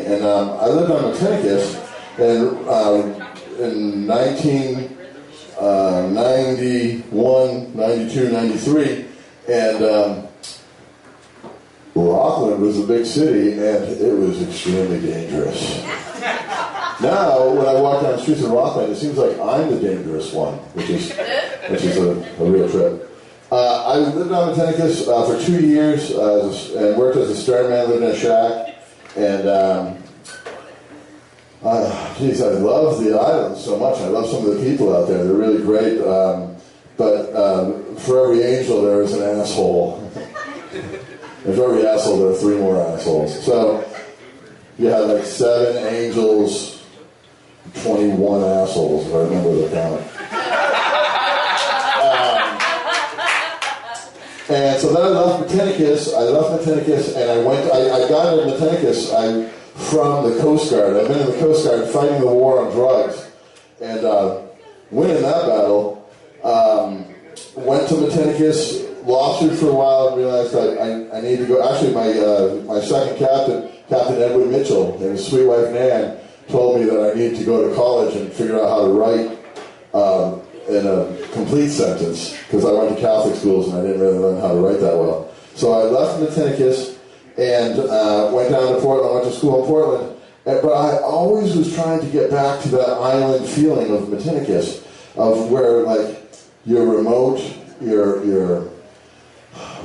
And I lived on Matinicus in 1991, 92, 93, and Rockland was a big city, and it was extremely dangerous. Now, when I walk down the streets of Rockland, it seems like I'm the dangerous one, which is a real trip. I lived on Matinicus for 2 years and worked as a stairman, lived in a shack, and geez, I love the island so much. I love some of the people out there. They're really great, but for every angel, there is an asshole. And for every asshole, there are 3 more assholes. So you had like 7 angels, 21 assholes, if I remember the count. And so then I left Matinicus, and I got into Matinicus from the Coast Guard. I've been in the Coast Guard fighting the war on drugs, and winning that battle. Went to Matinicus, lost it for a while, and realized that I need to go. Actually, my second captain, Captain Edward Mitchell, and his sweet wife Nan, told me that I needed to go to college and figure out how to write in a complete sentence, because I went to Catholic schools and I didn't really learn how to write that well. So I left Matinicus and went down to Portland, went to school in Portland, but I always was trying to get back to that island feeling of Matinicus, of where like you're remote, you're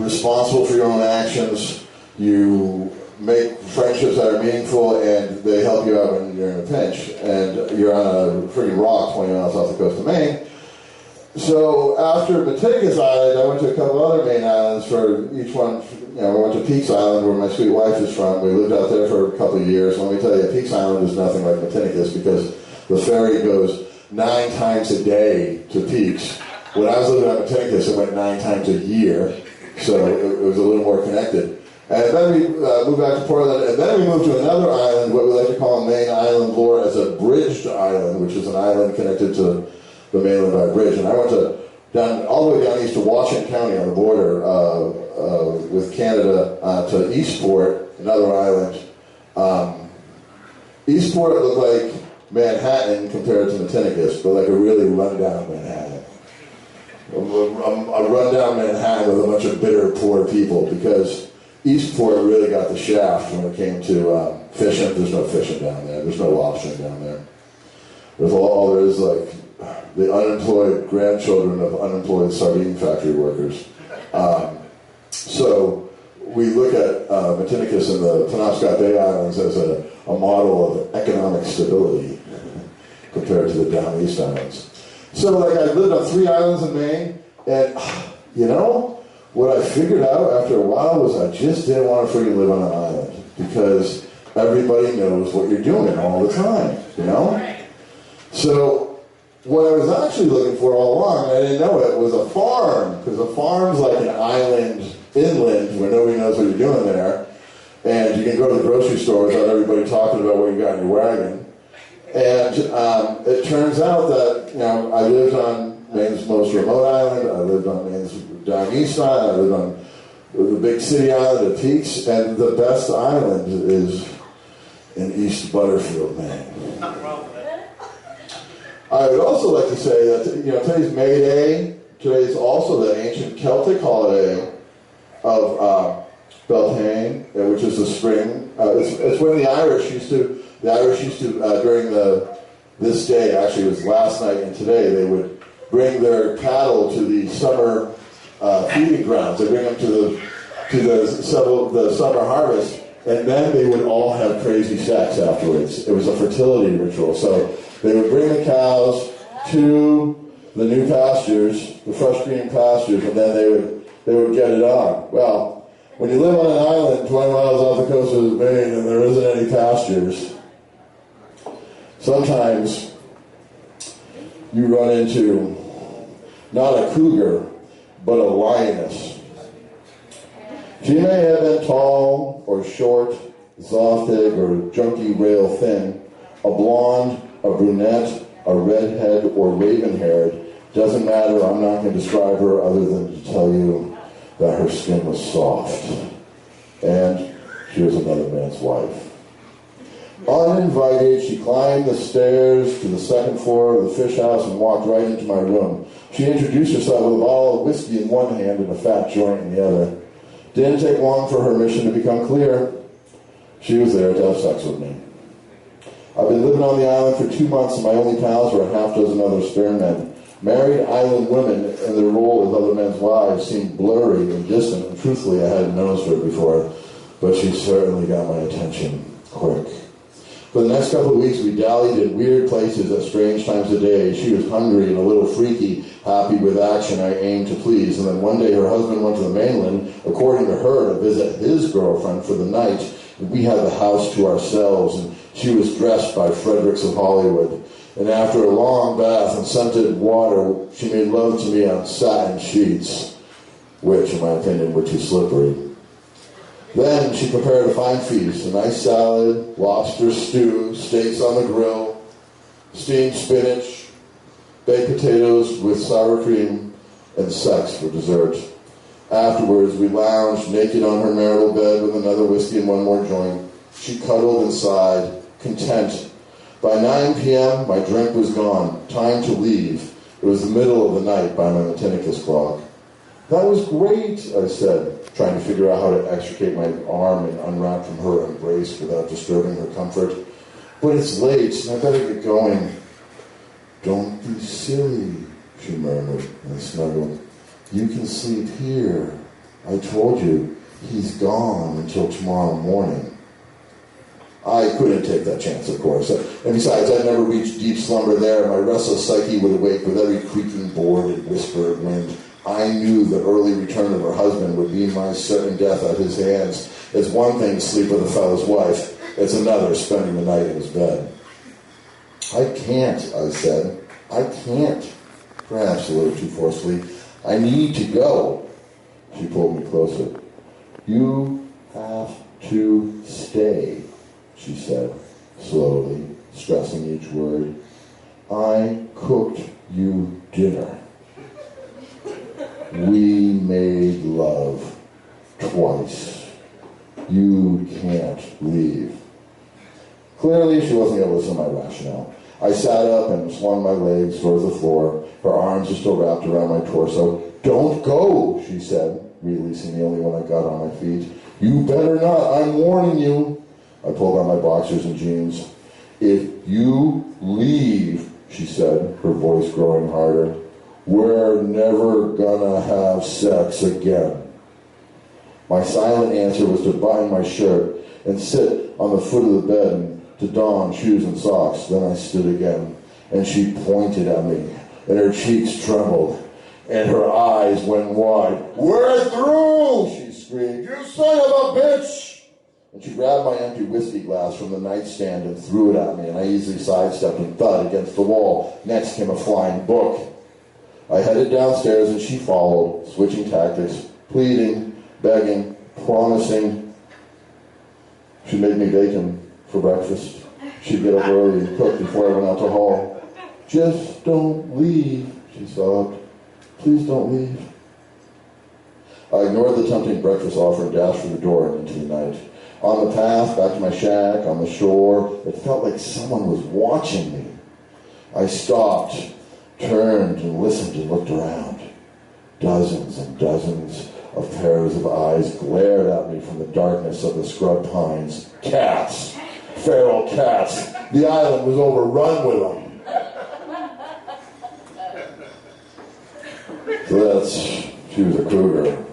responsible for your own actions, you make friendships that are meaningful, and they help you out when you're in a pinch, and you're on a freaking rock 20 miles off the coast of Maine. So after Matinicus Island, I went to a couple other Maine islands for each one. I went to Peaks Island, where my sweet wife is from. We lived out there for a couple of years. And let me tell you, Peaks Island is nothing like Matinicus, because the ferry goes 9 times a day to Peaks. When I was living at Matinicus, it went 9 times a year, so it was a little more connected. And then we moved back to Portland, and then we moved to another island, what we like to call in Maine island lore as a bridged island, which is an island connected to the mainland by a bridge. And I went all the way down east to Washington County on the border with Canada to Eastport, another island. Eastport looked like Manhattan compared to Matinicus, but like a really rundown Manhattan. A rundown Manhattan with a bunch of bitter, poor people, because Eastport really got the shaft when it came to fishing. There's no fishing down there. There's no lobstering down there. There's like the unemployed grandchildren of unemployed sardine factory workers. So we look at Matinicus and the Penobscot Bay Islands as a model of economic stability compared to the down east islands. So like I lived on 3 islands in Maine, and what I figured out after a while was I just didn't want to freaking live on an island, because everybody knows what you're doing all the time, So what I was actually looking for all along, and I didn't know it, was a farm, because a farm's like an island inland where nobody knows what you're doing there, and you can go to the grocery store without everybody talking about what you got in your wagon. And it turns out that I lived on Maine's most remote island, I lived on Maine's down east island, I lived on the big city island of Peaks, and the best island is in East Butterfield, Maine. I would also like to say that today's May Day. Today's also the ancient Celtic holiday of Beltane, which is the spring. It's when the Irish used to during this day, actually it was last night and today, they would bring their cattle to the summer feeding grounds. They bring them to the summer harvest, and then they would all have crazy sex afterwards. It was a fertility ritual. So they would bring the cows to the new pastures, the fresh green pastures, and then they would get it on. Well, when you live on an island 20 miles off the coast of Maine and there isn't any pastures, sometimes you run into not a cougar, but a lioness. She may have been tall or short, zoftig or junky rail thin, a blonde, a brunette, a redhead, or raven-haired. Doesn't matter, I'm not going to describe her other than to tell you that her skin was soft. And she was another man's wife. Uninvited, she climbed the stairs to the second floor of the fish house and walked right into my room. She introduced herself with a bottle of whiskey in one hand and a fat joint in the other. Didn't take long for her mission to become clear. She was there to have sex with me. I've been living on the island for 2 months, and my only pals were a half dozen other stern men. Married island women and their role as other men's wives seemed blurry and distant, and truthfully I hadn't noticed her before, but she certainly got my attention quick. For the next couple of weeks, we dallied in weird places at strange times of day. She was hungry and a little freaky, happy with action I aimed to please. And then one day her husband went to the mainland, according to her, to visit his girlfriend for the night. And we had the house to ourselves, and she was dressed by Fredericks of Hollywood. And after a long bath in scented water, she made love to me on satin sheets, which, in my opinion, were too slippery. Then she prepared a fine feast, a nice salad, lobster stew, steaks on the grill, steamed spinach, baked potatoes with sour cream, and sex for dessert. Afterwards, we lounged naked on her marital bed with another whiskey and one more joint. She cuddled and sighed, content. By 9 p.m., my drink was gone. Time to leave. It was the middle of the night by my Matinicus clock. That was great, I said, trying to figure out how to extricate my arm and unwrap from her embrace without disturbing her comfort. But it's late, and I better get going. Don't be silly, she murmured, and I snuggled. You can sleep here. I told you, he's gone until tomorrow morning. I couldn't take that chance, of course. And besides, I'd never reached deep slumber there. My restless psyche would awake with every creaking board and whisper of wind. I knew the early return of her husband would be my certain death at his hands. It's one thing to sleep with a fellow's wife. It's another spending the night in his bed. I can't, I said. I can't. Perhaps a little too forcefully. I need to go. She pulled me closer. You have to stay, she said, slowly, stressing each word. I cooked you dinner. We made love twice. You can't leave. Clearly, she wasn't going to listen to my rationale. I sat up and swung my legs towards the floor. Her arms were still wrapped around my torso. Don't go, she said, releasing me only when I got on my feet. You better not, I'm warning you. I pulled on my boxers and jeans. If you leave, she said, her voice growing harder, we're never gonna have sex again. My silent answer was to button my shirt and sit on the foot of the bed and to don shoes and socks. Then I stood again, and she pointed at me, and her cheeks trembled, and her eyes went wide. We're through, she screamed. You son of a bitch! And she grabbed my empty whiskey glass from the nightstand and threw it at me, and I easily sidestepped and thud against the wall. Next came a flying book. I headed downstairs, and she followed, switching tactics, pleading, begging, promising. She made me bacon for breakfast. She'd get up early and cook before I went out to hall. Just don't leave, she sobbed. Please don't leave. I ignored the tempting breakfast offer and dashed for the door and into the night. On the path back to my shack, on the shore, it felt like someone was watching me. I stopped, turned and listened and looked around. Dozens and dozens of pairs of eyes glared at me from the darkness of the scrub pines. Cats! Feral cats! The island was overrun with them. So she was a cougar.